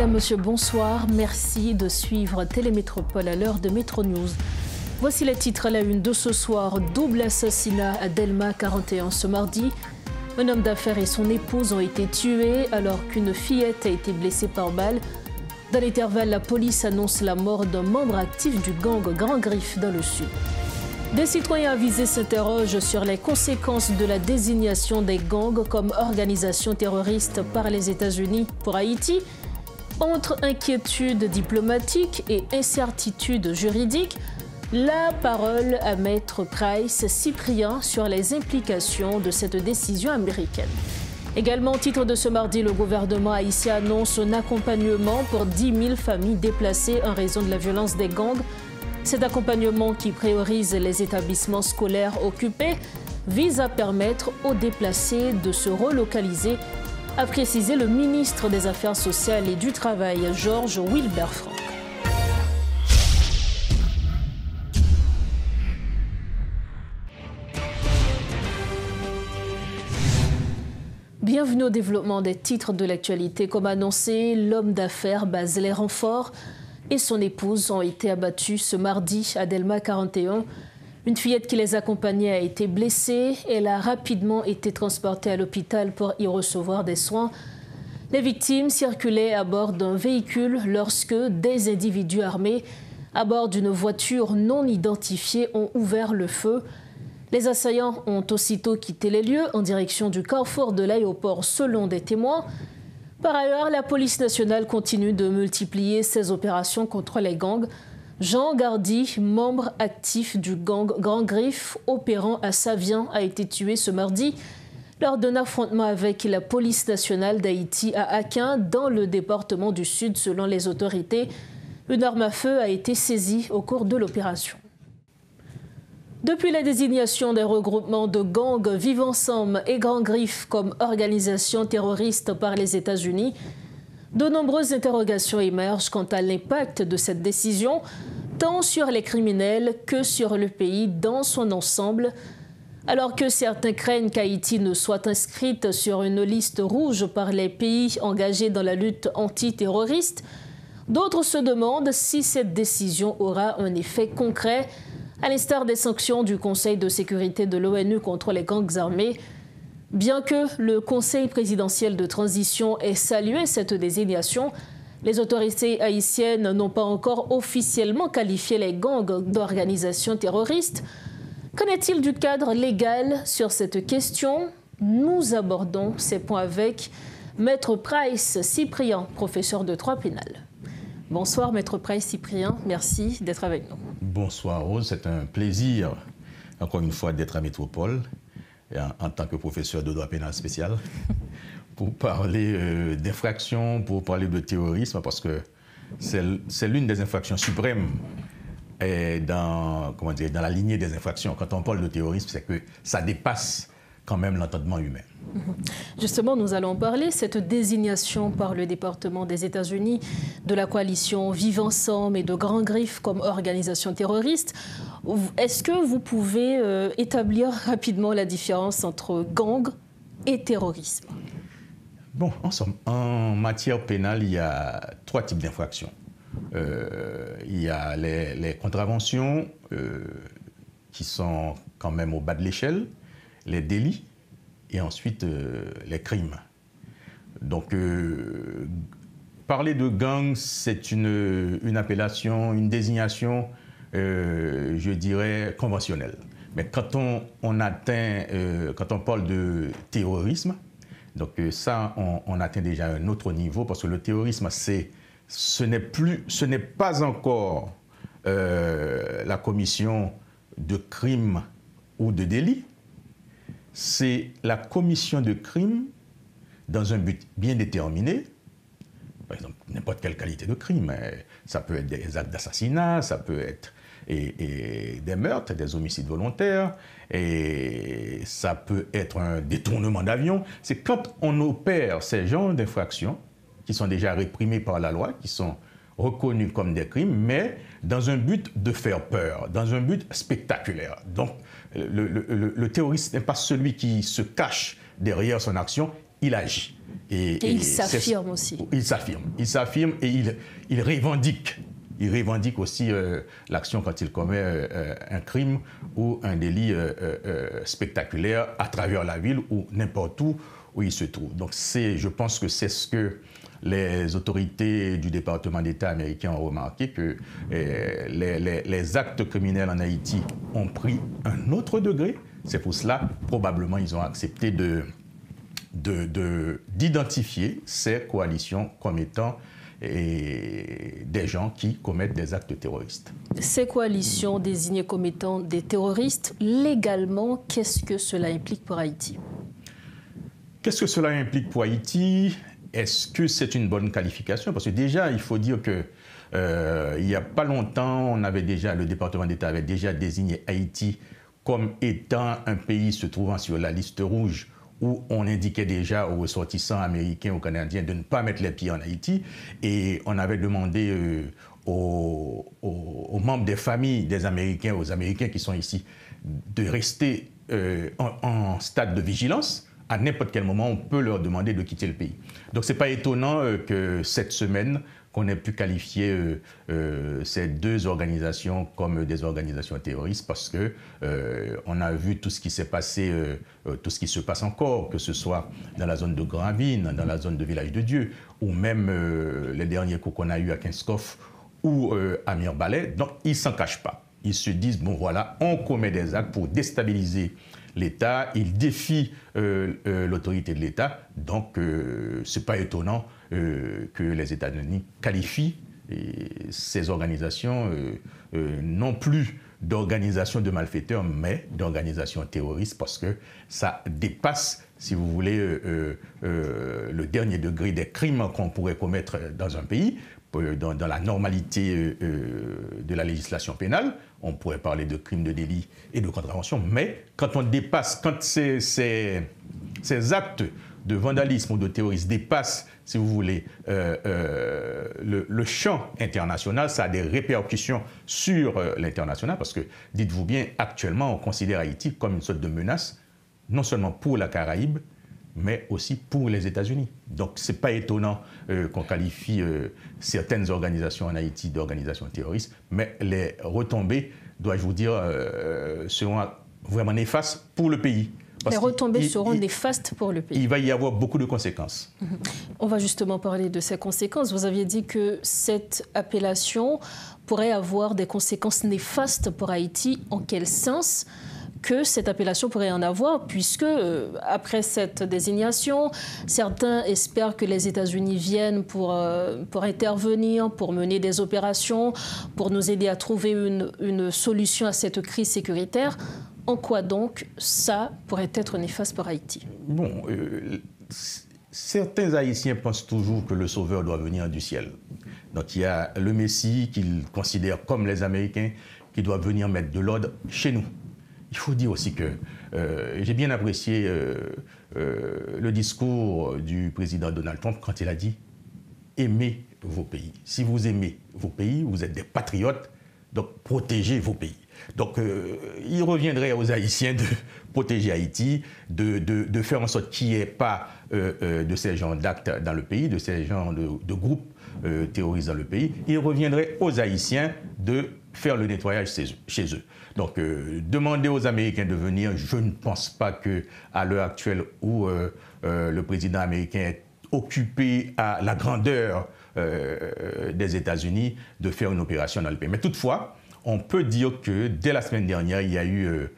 Mesdames, Messieurs, bonsoir. Merci de suivre Télémétropole à l'heure de Métro News. Voici les titres à la une de ce soir. Double assassinat à Delma 41 ce mardi. Un homme d'affaires et son épouse ont été tués alors qu'une fillette a été blessée par balle. Dans l'intervalle, la police annonce la mort d'un membre actif du gang Grand Griffe dans le sud. Des citoyens avisés s'interrogent sur les conséquences de la désignation des gangs comme organisation terroriste par les États-Unis pour Haïti. Entre inquiétude diplomatique et incertitude juridique, la parole à Maître Price Cyprien sur les implications de cette décision américaine. Également, au titre de ce mardi, le gouvernement haïtien annonce un accompagnement pour 10 000 familles déplacées en raison de la violence des gangs. Cet accompagnement, qui priorise les établissements scolaires occupés, vise à permettre aux déplacés de se relocaliser, a précisé le ministre des Affaires sociales et du Travail, Georges Wilbert Franck. Bienvenue au développement des titres de l'actualité. Comme annoncé, l'homme d'affaires Baselé Renfort et son épouse ont été abattus ce mardi à Delma 41. Une fillette qui les accompagnait a été blessée. Elle a rapidement été transportée à l'hôpital pour y recevoir des soins. Les victimes circulaient à bord d'un véhicule lorsque des individus armés à bord d'une voiture non identifiée ont ouvert le feu. Les assaillants ont aussitôt quitté les lieux en direction du carrefour de l'aéroport selon des témoins. Par ailleurs, la police nationale continue de multiplier ses opérations contre les gangs. Jean Gardy, membre actif du gang Grand Griffe opérant à Savien, a été tué ce mardi lors d'un affrontement avec la police nationale d'Haïti à Akin, dans le département du Sud, selon les autorités. Une arme à feu a été saisie au cours de l'opération. Depuis la désignation des regroupements de gangs Vivre Ensemble et Grand Griffe comme organisation terroriste par les États-Unis, de nombreuses interrogations émergent quant à l'impact de cette décision, tant sur les criminels que sur le pays dans son ensemble. Alors que certains craignent qu'Haïti ne soit inscrite sur une liste rouge par les pays engagés dans la lutte antiterroriste, d'autres se demandent si cette décision aura un effet concret, à l'instar des sanctions du Conseil de sécurité de l'ONU contre les gangs armés. Bien que le Conseil présidentiel de transition ait salué cette désignation, les autorités haïtiennes n'ont pas encore officiellement qualifié les gangs d'organisations terroristes. Qu'en est-il du cadre légal sur cette question? Nous abordons ces points avec Maître Price Cyprien, professeur de droit pénal. Bonsoir Maître Price Cyprien, merci d'être avec nous. Bonsoir Rose, c'est un plaisir encore une fois d'être à Métropole en tant que professeur de droit pénal spécial pour parler d'infractions, pour parler de terrorisme, parce que c'est l'une des infractions suprêmes dans la lignée des infractions. Quand on parle de terrorisme, c'est que ça dépasse quand même l'entendement humain. Justement, nous allons parler de cette désignation par le département des États-Unis de la coalition Vivre Ensemble et de Grand Griffe comme organisation terroriste. Est-ce que vous pouvez établir rapidement la différence entre gang et terrorisme? Bon, en somme, en matière pénale, il y a 3 types d'infractions. Il y a les contraventions qui sont quand même au bas de l'échelle, les délits et ensuite les crimes. Donc, parler de gang, c'est une appellation, une désignation, je dirais, conventionnelle. Mais quand quand on parle de terrorisme, donc ça, on atteint déjà un autre niveau, parce que le terrorisme, ce n'est pas encore la commission de crimes ou de délits. C'est la commission de crimes dans un but bien déterminé. Par exemple, n'importe quelle qualité de crime. Ça peut être des actes d'assassinat, ça peut être et des meurtres, des homicides volontaires, et ça peut être un détournement d'avion. C'est quand on opère ces genres d'infractions qui sont déjà réprimées par la loi, qui sont reconnus comme des crimes, mais dans un but de faire peur, dans un but spectaculaire. Donc, le terroriste n'est pas celui qui se cache derrière son action, il agit. Et il s'affirme aussi. Il s'affirme et il revendique. Il revendique aussi l'action quand il commet un crime ou un délit spectaculaire à travers la ville ou n'importe où il se trouve. Donc je pense que c'est ce que les autorités du département d'État américain ont remarqué, que les actes criminels en Haïti ont pris un autre degré. C'est pour cela, probablement, ils ont accepté d'identifier ces coalitions comme étant des gens qui commettent des actes terroristes. Ces coalitions désignées comme étant des terroristes, légalement, qu'est-ce que cela implique pour Haïti? Qu'est-ce que cela implique pour Haïti? Est-ce que c'est une bonne qualification? Parce que déjà, il faut dire que il n'y a pas longtemps, le département d'État avait déjà désigné Haïti comme étant un pays se trouvant sur la liste rouge, où on indiquait déjà aux ressortissants américains, aux Canadiens, de ne pas mettre les pieds en Haïti. Et on avait demandé aux membres des familles des Américains, aux Américains qui sont ici, de rester en stade de vigilance. À n'importe quel moment, on peut leur demander de quitter le pays. Donc, ce n'est pas étonnant que cette semaine, qu'on ait pu qualifier ces deux organisations comme des organisations terroristes, parce que on a vu tout ce qui s'est passé, tout ce qui se passe encore, que ce soit dans la zone de Gravine, dans la zone de Village de Dieu, ou même les derniers coups qu'on a eus à Kinskoff ou à Mirbalais. Donc, ils ne s'en cachent pas. Ils se disent, bon voilà, on commet des actes pour déstabiliser l'État, ils défient l'autorité de l'État. Donc, ce n'est pas étonnant que les États-Unis qualifient ces organisations non plus d'organisations de malfaiteurs, mais d'organisations terroristes, parce que ça dépasse, si vous voulez, le dernier degré des crimes qu'on pourrait commettre dans un pays. Dans la normalité de la législation pénale, on pourrait parler de crimes, de délits et de contraventions, mais quand on dépasse, quand ces actes de vandalisme ou de terrorisme dépassent, si vous voulez, le champ international, ça a des répercussions sur l'international, parce que, dites-vous bien, actuellement, on considère Haïti comme une sorte de menace, non seulement pour la Caraïbe, mais aussi pour les États-Unis. Donc, ce n'est pas étonnant qu'on qualifie certaines organisations en Haïti d'organisations terroristes, mais les retombées, dois-je vous dire, seront vraiment néfastes pour le pays. Les retombées seront néfastes pour le pays. Il va y avoir beaucoup de conséquences. On va justement parler de ces conséquences. Vous aviez dit que cette appellation pourrait avoir des conséquences néfastes pour Haïti. En quel sens que cette appellation pourrait en avoir, puisque après cette désignation, certains espèrent que les États-Unis viennent pour intervenir, pour mener des opérations, pour nous aider à trouver une solution à cette crise sécuritaire. En quoi donc ça pourrait être néfaste pour Haïti? Bon, certains Haïtiens pensent toujours que le sauveur doit venir du ciel. Donc il y a le Messie qu'ils considèrent comme les Américains qui doivent venir mettre de l'ordre chez nous. Il faut dire aussi que j'ai bien apprécié le discours du président Donald Trump quand il a dit « Aimez vos pays ». Si vous aimez vos pays, vous êtes des patriotes, donc protégez vos pays. Donc il reviendrait aux Haïtiens de protéger Haïti, de faire en sorte qu'il n'y ait pas de ces genres d'actes dans le pays, de ces genres de groupes terroristes dans le pays. Il reviendrait aux Haïtiens de faire le nettoyage chez eux. Donc, demander aux Américains de venir, je ne pense pas qu'à l'heure actuelle où le président américain est occupé à la grandeur des États-Unis de faire une opération dans le pays. Mais toutefois, on peut dire que dès la semaine dernière, il y a eu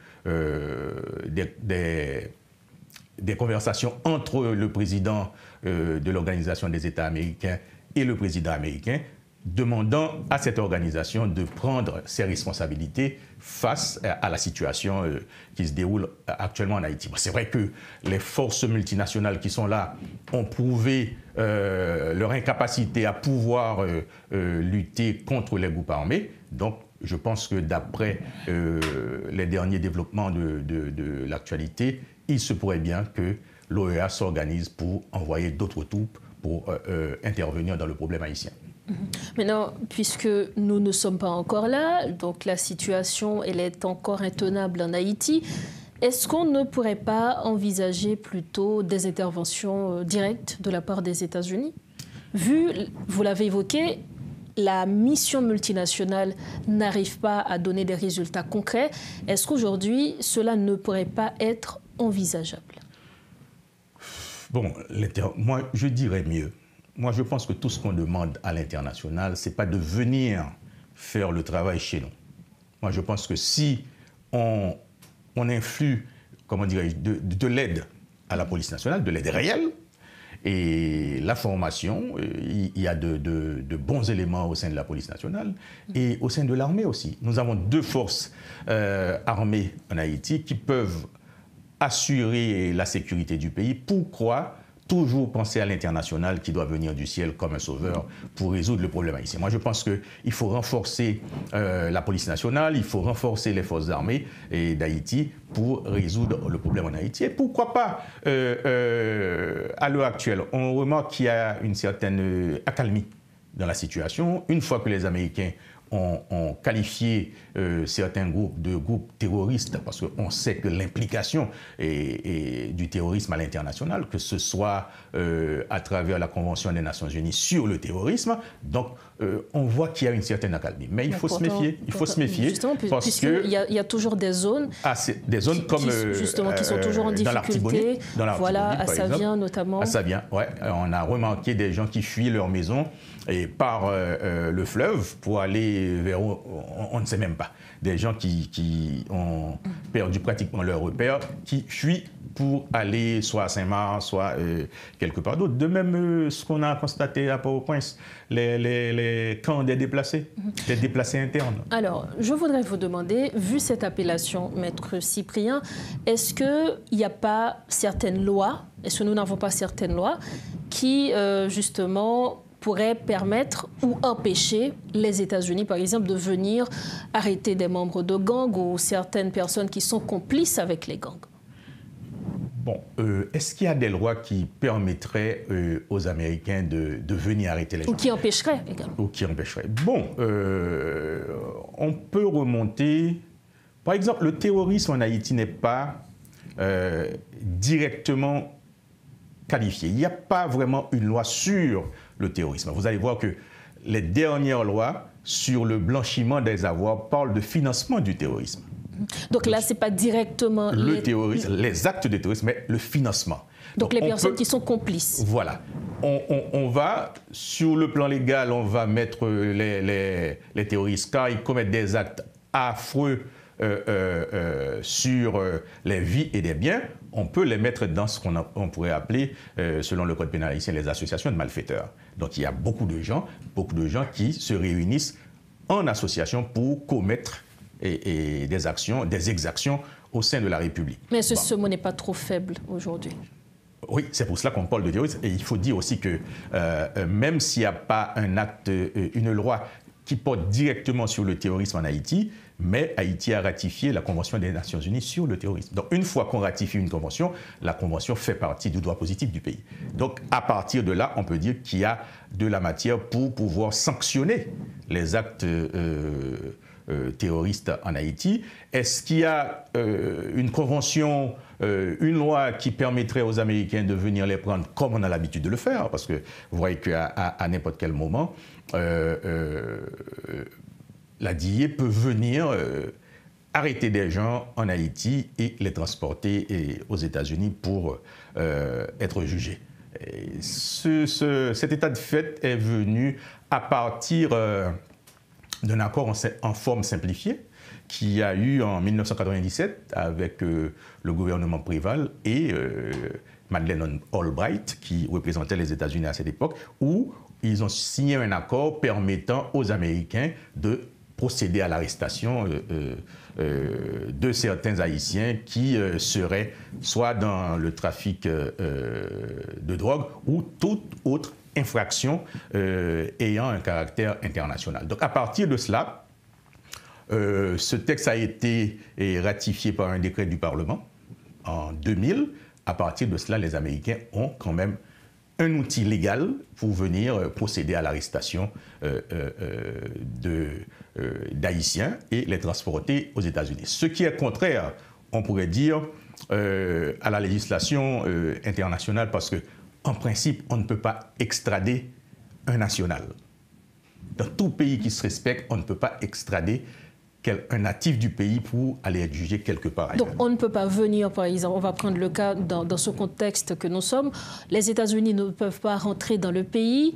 des conversations entre le président de l'Organisation des États américains et le président américain, demandant à cette organisation de prendre ses responsabilités face à la situation qui se déroule actuellement en Haïti. C'est vrai que les forces multinationales qui sont là ont prouvé leur incapacité à pouvoir lutter contre les groupes armés. Donc, je pense que d'après les derniers développements de l'actualité, il se pourrait bien que l'OEA s'organise pour envoyer d'autres troupes pour intervenir dans le problème haïtien. Maintenant, puisque nous ne sommes pas encore là, donc la situation elle est encore intenable en Haïti, Est-ce qu'on ne pourrait pas envisager plutôt des interventions directes de la part des États-Unis? Vu, vous l'avez évoqué, la mission multinationale n'arrive pas à donner des résultats concrets. Est-ce qu'aujourd'hui, cela ne pourrait pas être envisageable? Bon, moi, je dirais mieux. Moi, je pense que tout ce qu'on demande à l'international, ce n'est pas de venir faire le travail chez nous. Moi, je pense que si on influe, comment dirais-je, de l'aide à la police nationale, de l'aide réelle, et la formation, il y a de bons éléments au sein de la police nationale et au sein de l'armée aussi. Nous avons deux forces armées en Haïti qui peuvent assurer la sécurité du pays. Pourquoi toujours penser à l'international qui doit venir du ciel comme un sauveur pour résoudre le problème haïtien? Moi, je pense qu'il faut renforcer la police nationale, il faut renforcer les forces armées d'Haïti pour résoudre le problème en Haïti. Et pourquoi pas, à l'heure actuelle, on remarque qu'il y a une certaine accalmie dans la situation. Une fois que les Américains ont qualifié certains groupes de groupes terroristes, parce qu'on sait que l'implication du terrorisme à l'international, que ce soit à travers la Convention des Nations Unies sur le terrorisme, donc on voit qu'il y a une certaine accalmie. Mais il faut se méfier. Il faut se méfier. Justement, parce qu'il y a toujours des zones, des zones comme justement, qui sont toujours en difficulté. Voilà, à Savien notamment. À Savien, ouais. On a remarqué des gens qui fuient leur maison et par le fleuve pour aller vers où on ne sait même pas. Des gens qui ont perdu pratiquement leur repère, qui fuient pour aller soit à Saint-Marc, soit quelque part d'autre. De même, ce qu'on a constaté à Port-au-Prince, les camps des déplacés internes. Alors, je voudrais vous demander, vu cette appellation, Maître Cyprien, est-ce qu'il n'y a pas certaines lois, est-ce que nous n'avons pas certaines lois qui, justement, pourrait permettre ou empêcher les États-Unis, par exemple, de venir arrêter des membres de gangs ou certaines personnes qui sont complices avec les gangs? Bon, est-ce qu'il y a des lois qui permettraient aux Américains de venir arrêter les gens? Ou qui empêcheraient également? Ou qui empêcheraient. Bon, on peut remonter... Par exemple, le terrorisme en Haïti n'est pas directement qualifié. Il n'y a pas vraiment une loi sur le terrorisme. Vous allez voir que les dernières lois sur le blanchiment des avoirs parlent de financement du terrorisme. Donc là, ce n'est pas directement... les actes de terrorisme, mais le financement. Donc les personnes qui sont complices. Voilà. On va, sur le plan légal, on va mettre les terroristes, car ils commettent des actes affreux sur les vies et des biens, on peut les mettre dans ce qu'on pourrait appeler, selon le code pénal haïtien, les associations de malfaiteurs. Donc il y a beaucoup de gens qui se réunissent en association pour commettre des actions, des exactions au sein de la République. Mais ce mot n'est pas trop faible aujourd'hui. Oui, c'est pour cela qu'on parle de terrorisme. Et il faut dire aussi que même s'il n'y a pas un acte, une loi qui porte directement sur le terrorisme en Haïti, mais Haïti a ratifié la Convention des Nations Unies sur le terrorisme. Donc une fois qu'on ratifie une convention, la convention fait partie du droit positif du pays. Donc à partir de là, on peut dire qu'il y a de la matière pour pouvoir sanctionner les actes terroristes en Haïti. Est-ce qu'il y a une convention, une loi qui permettrait aux Américains de venir les prendre comme on a l'habitude de le faire? Parce que vous voyez qu'à n'importe quel moment, la DIE peut venir arrêter des gens en Haïti et les transporter aux États-Unis pour être jugés. Cet état de fait est venu à partir d'un accord en forme simplifiée qu'il y a eu en 1997 avec le gouvernement Préval et Madeleine Albright, qui représentait les États-Unis à cette époque, où ils ont signé un accord permettant aux Américains de procéder à l'arrestation de certains Haïtiens qui seraient soit dans le trafic de drogue ou toute autre infraction ayant un caractère international. Donc à partir de cela, ce texte a été ratifié par un décret du Parlement en 2000. À partir de cela, les Américains ont quand même un outil légal pour venir procéder à l'arrestation d'Haïtiens et les transporter aux États-Unis. Ce qui est contraire on pourrait dire, à la législation internationale, parce qu'en principe, on ne peut pas extrader un national. Dans tout pays qui se respecte, on ne peut pas extrader un natif du pays pour aller être jugé quelque part ailleurs. Donc on ne peut pas venir, par exemple, on va prendre le cas dans ce contexte que nous sommes, les États-Unis ne peuvent pas rentrer dans le pays,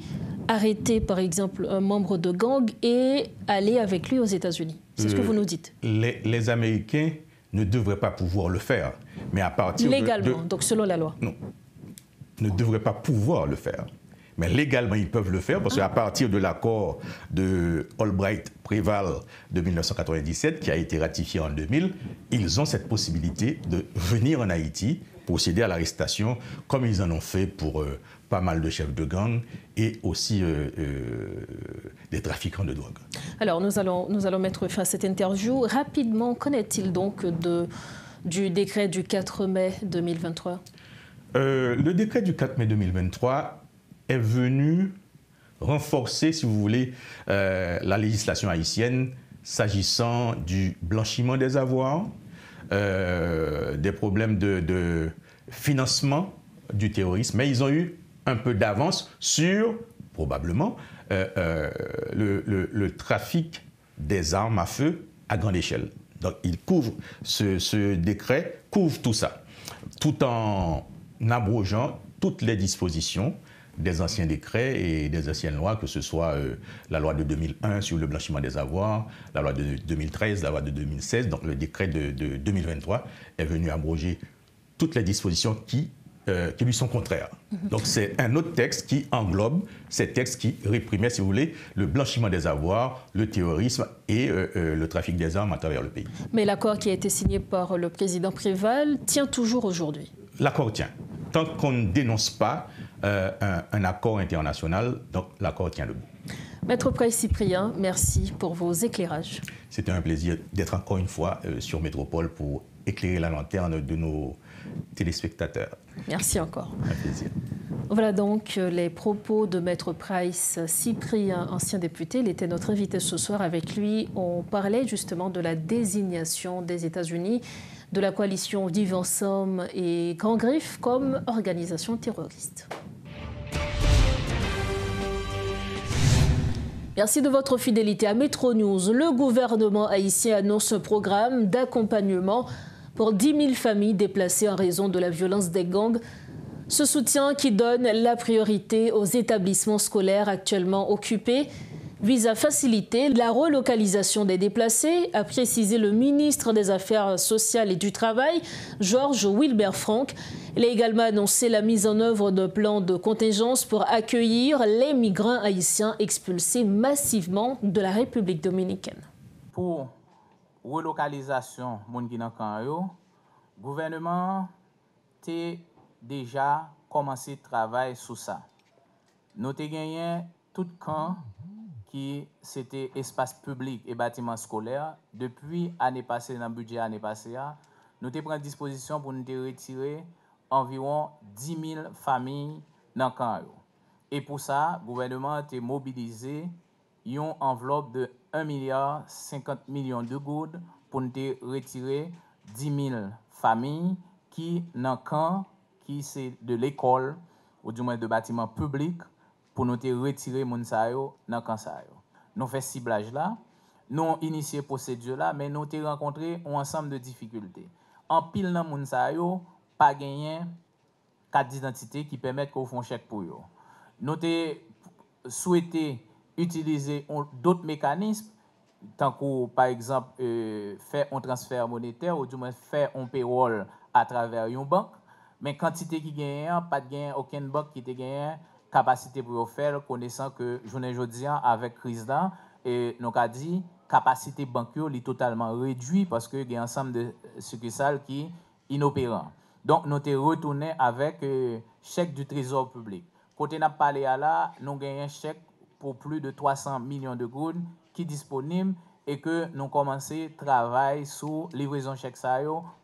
arrêter par exemple un membre de gang et aller avec lui aux États-Unis. C'est ce que vous nous dites. Les Américains ne devraient pas pouvoir le faire, mais à partir légalement, donc selon la loi. Non, ne devraient pas pouvoir le faire. Mais légalement, ils peuvent le faire parce qu'à partir de l'accord de Albright-Preval de 1997, qui a été ratifié en 2000, ils ont cette possibilité de venir en Haïti, procéder à l'arrestation, comme ils en ont fait pour pas mal de chefs de gang et aussi des trafiquants de drogue. Alors, nous allons mettre fin à cette interview. Rapidement, qu'en est-il donc du décret du 4 mai 2023 ? Le décret du 4 mai 2023 est venu renforcer, si vous voulez, la législation haïtienne s'agissant du blanchiment des avoirs, des problèmes de financement du terrorisme, mais ils ont eu un peu d'avance sur, probablement, le trafic des armes à feu à grande échelle. Donc, ce décret couvre tout ça, tout en abrogeant toutes les dispositions des anciens décrets et des anciennes lois, que ce soit la loi de 2001 sur le blanchiment des avoirs, la loi de 2013, la loi de 2016. Donc le décret de 2023 est venu abroger toutes les dispositions qui lui sont contraires. Donc c'est un autre texte qui englobe ces textes qui réprimaient, si vous voulez, le blanchiment des avoirs, le terrorisme et le trafic des armes à travers le pays. Mais l'accord qui a été signé par le président Preval tient toujours aujourd'hui? L'accord tient. Tant qu'on ne dénonce pas un accord international, donc l'accord tient debout. Maître Price-Cyprien, merci pour vos éclairages. C'était un plaisir d'être encore une fois sur Métropole pour éclairer la lanterne de nos téléspectateurs. Merci encore. Un plaisir. Voilà donc les propos de Maître Price-Cyprien, ancien député. Il était notre invité ce soir. Avec lui, on parlait justement de la désignation des États-Unis de la coalition Vivre Ensemble et Grand Griffe comme organisation terroriste. Merci de votre fidélité à Métro News. Le gouvernement haïtien annonce un programme d'accompagnement pour 10 000 familles déplacées en raison de la violence des gangs. Ce soutien qui donne la priorité aux établissements scolaires actuellement occupés vise à faciliter la relocalisation des déplacés, a précisé le ministre des Affaires sociales et du Travail, Georges Wilbert Franck. Il a également annoncé la mise en œuvre d'un plan de contingence pour accueillir les migrants haïtiens expulsés massivement de la République dominicaine. Pour relocalisation moun ki nan kan yo, gouvernement a déjà commencé travail sur ça. Nous te gagné tout camp qui c'était espace public et bâtiment scolaire. Depuis l'année passée, dans le budget l'année passée, nous avons pris disposition pour nous retirer environ 10 000 familles dans le camp. Et pour ça, le gouvernement a mobilisé une enveloppe de 1,50 milliard de goudes pour nous retirer 10 000 familles qui dans le camp, qui c'est de l'école, ou du moins de bâtiment public, pour nous retirer moun sa yo dans camp sa yo. Nous fait ciblage là, nous initié procédure là, mais nous avons rencontré un ensemble de difficultés. En pile nan moun sa yo pas gagné carte d'identité qui permettent qu'on fasse un chèque pour yo. Nous avons souhaité utiliser d'autres mécanismes, tant que par exemple faire un transfert monétaire ou du moins faire un payroll à travers une banque, mais quantité qui gagne, pas de gain, aucune banque qui te gagne capacité pour faire, connaissant que journée aujourd'hui avec crise là, et nous a dit capacité bancaire est totalement réduite parce que il y a un ensemble de succursales qui inopérant. Donc nous t'es retourné avec chèque du trésor public. Côté n'a parlé à là, nous gagnons un chèque pour plus de 300 millions de gouttes qui est disponible et que nous commençons travail sur livraison chèque ça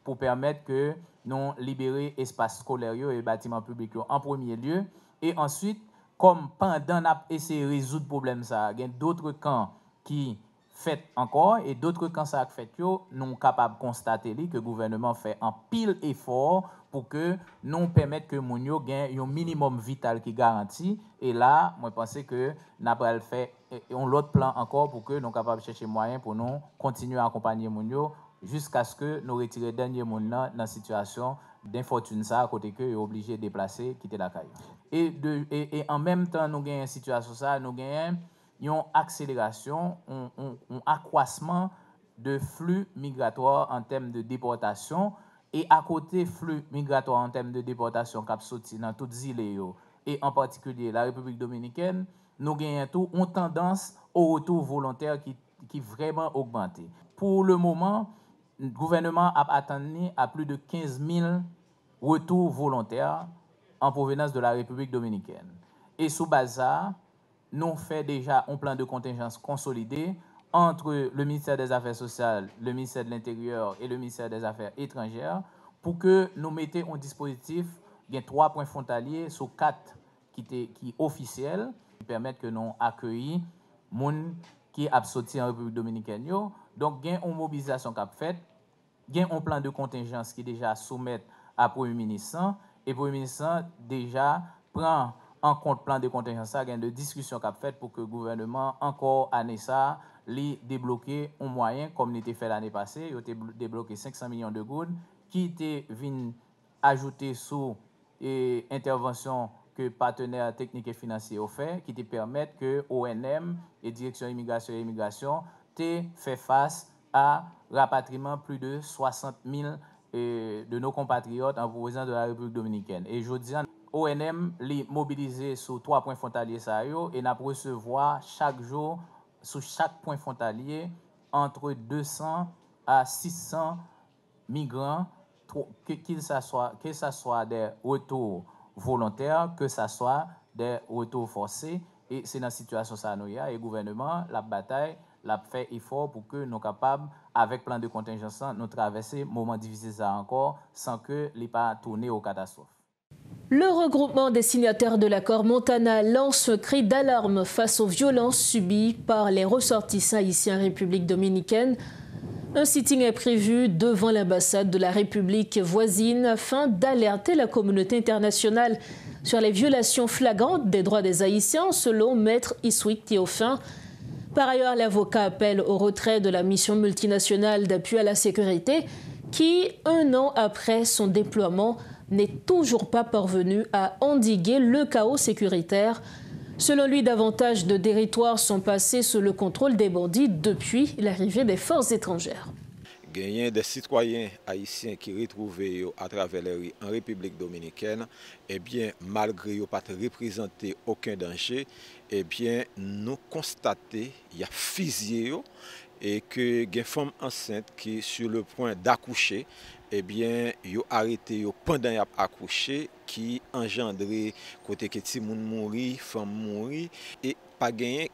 pour permettre que nous libérer espace scolaire et bâtiments publics en premier lieu. Et ensuite, comme pendant qu'on a essayé de résoudre le problème, il y a d'autres camps qui fait encore et d'autres quand ça a fait nous sommes capables de constater que le gouvernement fait un pile effort pour que nous permettre que moun yo gagne un minimum vital qui garantit et là moi pense que n'a pas le fait on l'autre plan encore pour que nous capables de chercher moyen pour nous continuer à accompagner moun yo jusqu'à ce que nous retirer dernier moun dans la situation d'infortune ça à côté que est obligé de déplacer quitter la caille et en même temps nous gagne une situation ça nous gagne une accélération, un accroissement de flux migratoires en termes de déportation et à côté flux migratoires en termes de déportation qui sorti dans toutes les îles et en particulier la République dominicaine, nous gagnons tout une tendance au retour volontaire qui vraiment augmenté. Pour le moment, le gouvernement a attendu à plus de 15 000 retours volontaires en provenance de la République dominicaine. Et sous base ça, nous fait déjà un plan de contingence consolidé entre le ministère des Affaires sociales, le ministère de l'Intérieur et le ministère des Affaires étrangères pour que nous mettions en dispositif 3 points frontaliers sur 4 qui officiels qui permettent que nous accueillir les gens qui sont sortis en République dominicaine. Donc, il y a une mobilisation qui a fait, il y a un plan de contingence qui est déjà soumis à Premier ministre et Premier ministre déjà prend en compte plan de contingence, il y a de discussions qu'a fait pour que le gouvernement, encore année ça, les débloquer un moyen, comme il était fait l'année passée, il a débloqué 500 millions de gouttes, qui était venu ajouter sous intervention que partenaires techniques et financiers ont fait, qui te permettent que ONM et Direction Immigration et Immigration te fait face à rapatriement plus de 60 000 de nos compatriotes en provenance de la République dominicaine. Et je dis ONM les mobilisé sur 3 points frontaliers et n'a recevoir chaque jour sur chaque point frontalier entre 200 à 600 migrants, que ce soit des retours volontaires, que ce soit des retours forcés. Et c'est dans cette situation ça nous y a. Et le gouvernement, la bataille, l'a fait effort pour que nous soyons capables, avec plan de contingence, nous traverser moment difficile ça encore, sans que les pas tourner aux catastrophes. Le regroupement des signataires de l'accord Montana lance un cri d'alarme face aux violences subies par les ressortissants haïtiens en République dominicaine. Un sitting est prévu devant l'ambassade de la République voisine afin d'alerter la communauté internationale sur les violations flagrantes des droits des Haïtiens, selon Maître Iswick Théophin. Par ailleurs, l'avocat appelle au retrait de la mission multinationale d'appui à la sécurité qui, un an après son déploiement, n'est toujours pas parvenu à endiguer le chaos sécuritaire. Selon lui, davantage de territoires sont passés sous le contrôle des bandits depuis l'arrivée des forces étrangères. Il y a des citoyens haïtiens qui retrouvent à travers les rues en République dominicaine, eh bien, malgré ne pas représenter aucun danger, eh bien, nous constatons qu'il y a fusillé et que il y a des femmes enceintes qui sur le point d'accoucher. Eh bien, ils ont arrêté pendant qu'ils ont accouché, qui engendré côté que ti moun mouri, femme mouri, et pas gagné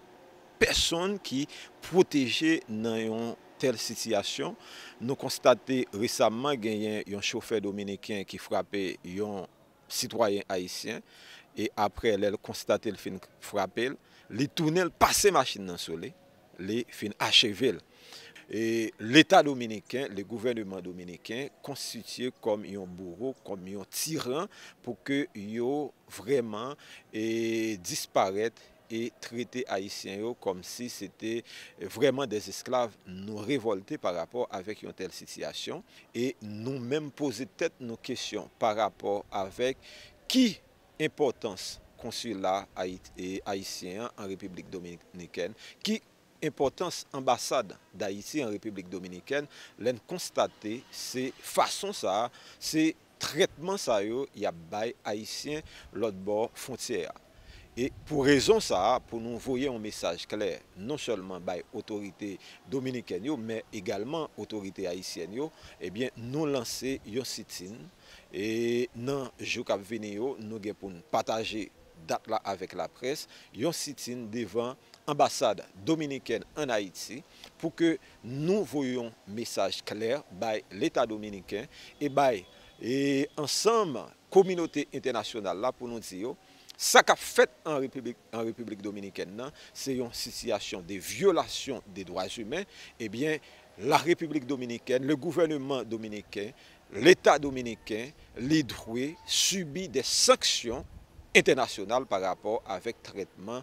personne qui protégeait dans une telle situation. Nous constatons récemment qu'il y a un chauffeur dominicain qui frappait un citoyen haïtien, et après, elle a constaté le fin frappé, il tournait, passé machine dans le soleil, il fin achevé. Et l'État dominicain, le gouvernement dominicain, constitué comme un bourreau, comme un tyran, pour que yo vraiment disparaissent et traiter Haïtiens comme si c'était vraiment des esclaves. Nous révolter par rapport avec une telle situation et nous-mêmes poser tête nos questions par rapport avec qui importance consulat haïtien en République dominicaine, qui importance ambassade d'Haïti en République dominicaine, l'en constater c'est façon ça, c'est traitement ça il y a bail haïtien l'autre bord frontière. Et pour raison ça, pour nous envoyer un message clair, non seulement par autorité dominicaine, mais également autorité haïtienne, eh bien nous lancer un sit-in et dans le jour qui venir, nous allons pour partager date là avec la presse, un sit-in devant l'ambassade dominicaine en Haïti pour que nous voyions un message clair par l'État dominicain et ensemble communauté internationale là pour nous dire Ça qu'a fait en République dominicaine, c'est une situation de violation des droits humains. Eh bien, la République dominicaine, le gouvernement dominicain, l'État dominicain, les droits subit des sanctions internationales par rapport avec le traitement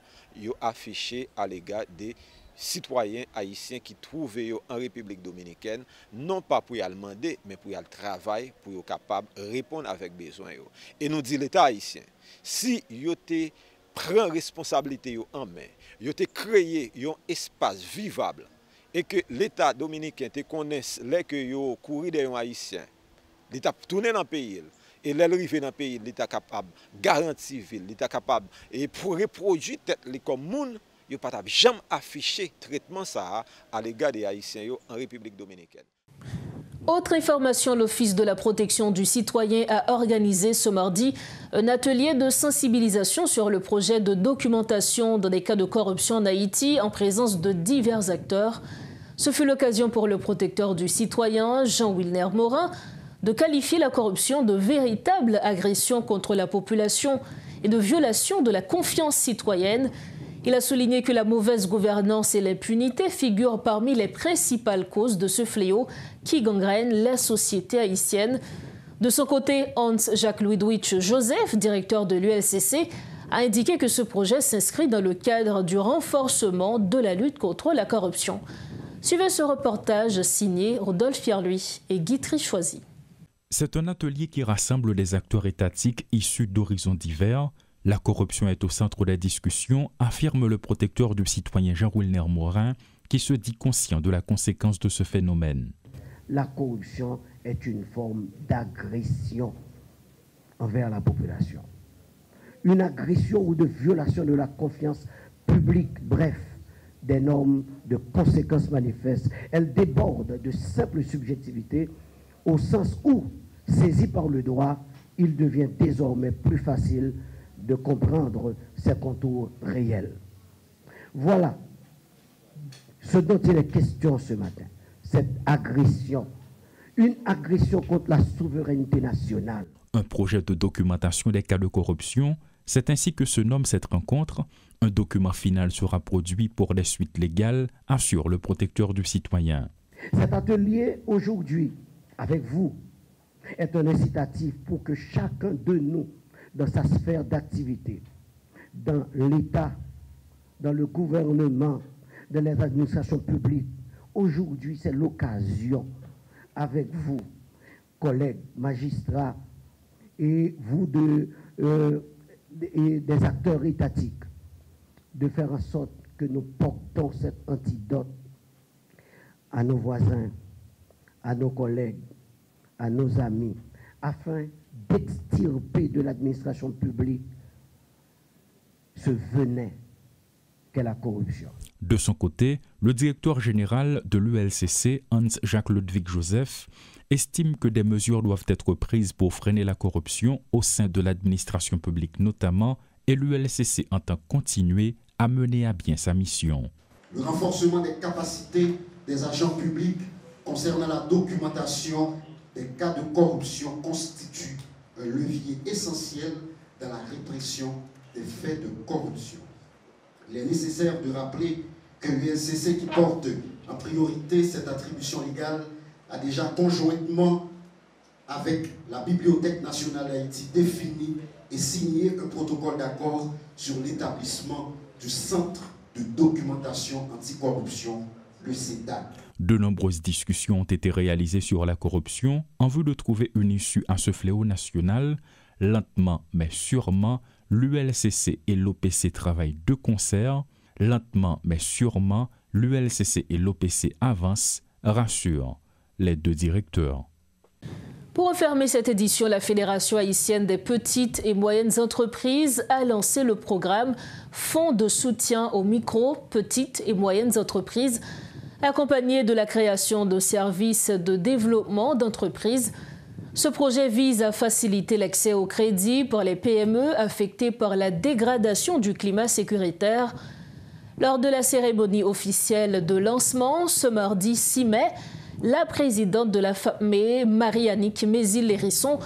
affiché à l'égard des citoyens haïtiens qui trouvent en République dominicaine, non pas pour y aller demander, mais pour y aller travailler, pour être capable de répondre avec besoin. Et nous dit l'État haïtien, si vous prend responsabilité en main, vous créé un espace vivable et que l'État dominicain te connaisse les que vous courez des haïtiens, l'État tourné dans le pays. Et l'arrivée dans le pays, l'État capable de garantir, l'État capable et pour reproduire les communes, il n'y a pas jamais affiché traitement ça à l'égard des Haïtiens en République dominicaine. Autre information, l'Office de la protection du citoyen a organisé ce mardi un atelier de sensibilisation sur le projet de documentation dans des cas de corruption en Haïti en présence de divers acteurs. Ce fut l'occasion pour le protecteur du citoyen, Jean-Wilner Morin, de qualifier la corruption de véritable agression contre la population et de violation de la confiance citoyenne. Il a souligné que la mauvaise gouvernance et l'impunité figurent parmi les principales causes de ce fléau qui gangrène la société haïtienne. De son côté, Hans-Jacques Ludwig Joseph, directeur de l'ULCC, a indiqué que ce projet s'inscrit dans le cadre du renforcement de la lutte contre la corruption. Suivez ce reportage signé Rodolphe Fierluy et Guy Trichoisy. C'est un atelier qui rassemble des acteurs étatiques issus d'horizons divers. La corruption est au centre des discussions, affirme le protecteur du citoyen Jean-Wilner Morin, qui se dit conscient de la conséquence de ce phénomène. La corruption est une forme d'agression envers la population. Une agression ou de violation de la confiance publique, bref, des normes de conséquences manifestes. Elle déborde de simples subjectivités au sens où, saisi par le droit, il devient désormais plus facile de comprendre ses contours réels. Voilà ce dont il est question ce matin, cette agression, une agression contre la souveraineté nationale. Un projet de documentation des cas de corruption, c'est ainsi que se nomme cette rencontre. Un document final sera produit pour les suites légales, assure le protecteur du citoyen. Cet atelier aujourd'hui, avec vous, est un incitatif pour que chacun de nous, dans sa sphère d'activité, dans l'État, dans le gouvernement, dans les administrations publiques, aujourd'hui c'est l'occasion, avec vous, collègues, magistrats, et vous des acteurs étatiques, de faire en sorte que nous portons cet antidote à nos voisins, à nos collègues, à nos amis, afin d'extirper de l'administration publique ce venin qu'est la corruption. De son côté, le directeur général de l'ULCC, Hans-Jacques Ludwig Joseph, estime que des mesures doivent être prises pour freiner la corruption au sein de l'administration publique notamment, et l'ULCC entend continuer à mener à bien sa mission. Le renforcement des capacités des agents publics concernant la documentation des cas de corruption constitue un levier essentiel dans la répression des faits de corruption. Il est nécessaire de rappeler que l'ULCC, qui porte en priorité cette attribution légale, a déjà conjointement avec la Bibliothèque nationale d'Haïti défini et signé un protocole d'accord sur l'établissement du Centre de documentation anticorruption, le CEDAC. De nombreuses discussions ont été réalisées sur la corruption en vue de trouver une issue à ce fléau national. Lentement mais sûrement, l'ULCC et l'OPC travaillent de concert. Lentement mais sûrement, l'ULCC et l'OPC avancent, rassurent les deux directeurs. Pour refermer cette édition, la Fédération haïtienne des petites et moyennes entreprises a lancé le programme Fonds de soutien aux micro, petites et moyennes entreprises, accompagné de la création de services de développement d'entreprises. Ce projet vise à faciliter l'accès au crédit pour les PME affectées par la dégradation du climat sécuritaire. Lors de la cérémonie officielle de lancement, ce mardi 6 mai, la présidente de la FAPME, Marie-Annick Mézil-Lérisson,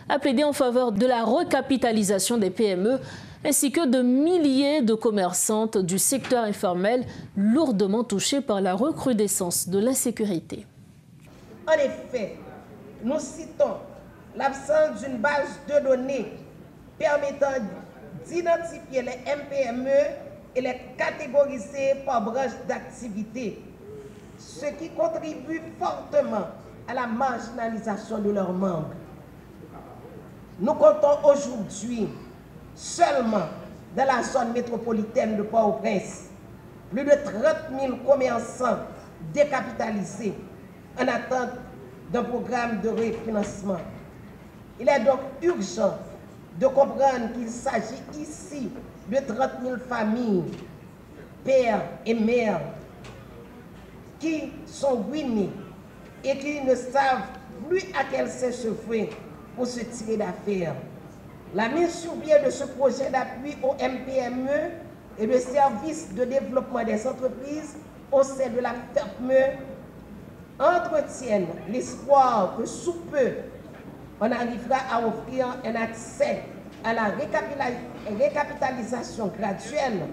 a plaidé en faveur de la recapitalisation des PME ainsi que de milliers de commerçantes du secteur informel lourdement touchées par la recrudescence de l'insécurité. En effet, nous citons l'absence d'une base de données permettant d'identifier les MPME et les catégoriser par branche d'activité, ce qui contribue fortement à la marginalisation de leurs membres. Nous comptons aujourd'hui seulement dans la zone métropolitaine de Port-au-Prince plus de 30 000 commerçants décapitalisés en attente d'un programme de refinancement. Il est donc urgent de comprendre qu'il s'agit ici de 30 000 familles, pères et mères, qui sont ruinés et qui ne savent plus à quel se faire pour se tirer d'affaire. La mise sur pied de ce projet d'appui au MPME et le service de développement des entreprises au sein de la FERPME entretiennent l'espoir que sous peu, on arrivera à offrir un accès à la récapitalisation graduelle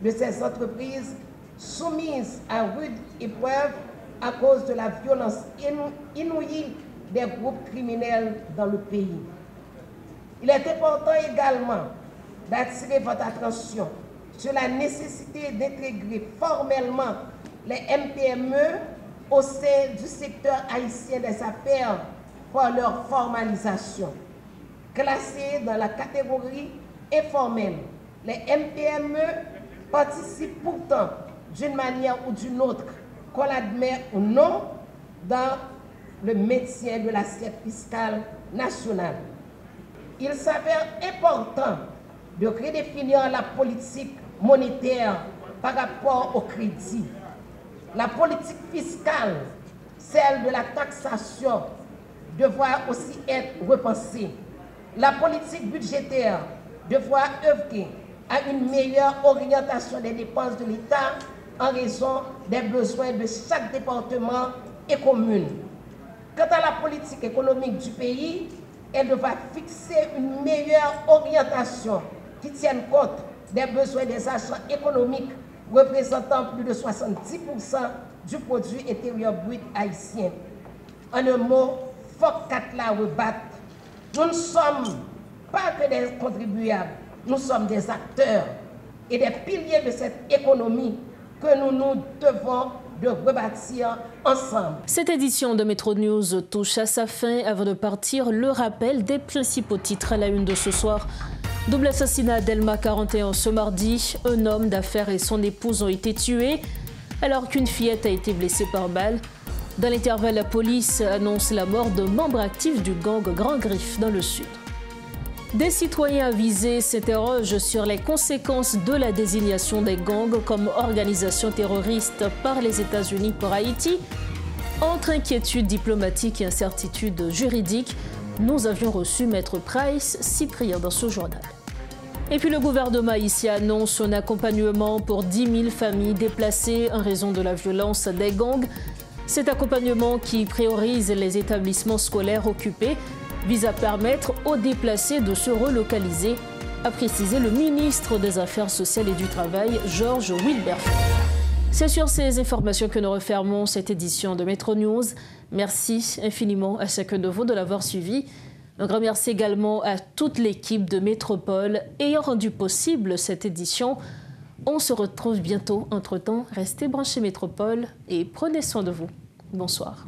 de ces entreprises soumises à rude épreuve à cause de la violence inouïe des groupes criminels dans le pays. Il est important également d'attirer votre attention sur la nécessité d'intégrer formellement les MPME au sein du secteur haïtien des affaires pour leur formalisation. Classés dans la catégorie informelle, les MPME participent pourtant d'une manière ou d'une autre, qu'on l'admet ou non, dans le maintien de l'assiette fiscale nationale. Il s'avère important de redéfinir la politique monétaire par rapport au crédit. La politique fiscale, celle de la taxation, devra aussi être repensée. La politique budgétaire devra œuvrer à une meilleure orientation des dépenses de l'État en raison des besoins de chaque département et commune. Quant à la politique économique du pays, elle devra fixer une meilleure orientation qui tienne compte des besoins des agents économiques représentant plus de 70% du produit intérieur brut haïtien. En un mot, faut qu'à la rebatte. Nous ne sommes pas que des contribuables, nous sommes des acteurs et des piliers de cette économie que nous nous devons de rebâtir ensemble. Cette édition de Métro News touche à sa fin. Avant de partir, le rappel des principaux titres à la une de ce soir. Double assassinat d'Elma 41 ce mardi. Un homme d'affaires et son épouse ont été tués alors qu'une fillette a été blessée par balle. Dans l'intervalle, la police annonce la mort d'un membre actif du gang Grand Griffe dans le sud. Des citoyens avisés s'interrogent sur les conséquences de la désignation des gangs comme organisation terroriste par les États-Unis pour Haïti. Entre inquiétude diplomatique et incertitude juridique, nous avions reçu Maître Price Cyprien dans ce journal. Et puis le gouvernement haïtien annonce son accompagnement pour 10 000 familles déplacées en raison de la violence des gangs. Cet accompagnement qui priorise les établissements scolaires occupés vise à permettre aux déplacés de se relocaliser, a précisé le ministre des Affaires sociales et du Travail, Georges Wilberforce. C'est sur ces informations que nous refermons cette édition de Métro News. Merci infiniment à chacun de vous de l'avoir suivi. Un grand merci également à toute l'équipe de Métropole ayant rendu possible cette édition. On se retrouve bientôt. Entre-temps, restez branchés Métropole et prenez soin de vous. Bonsoir.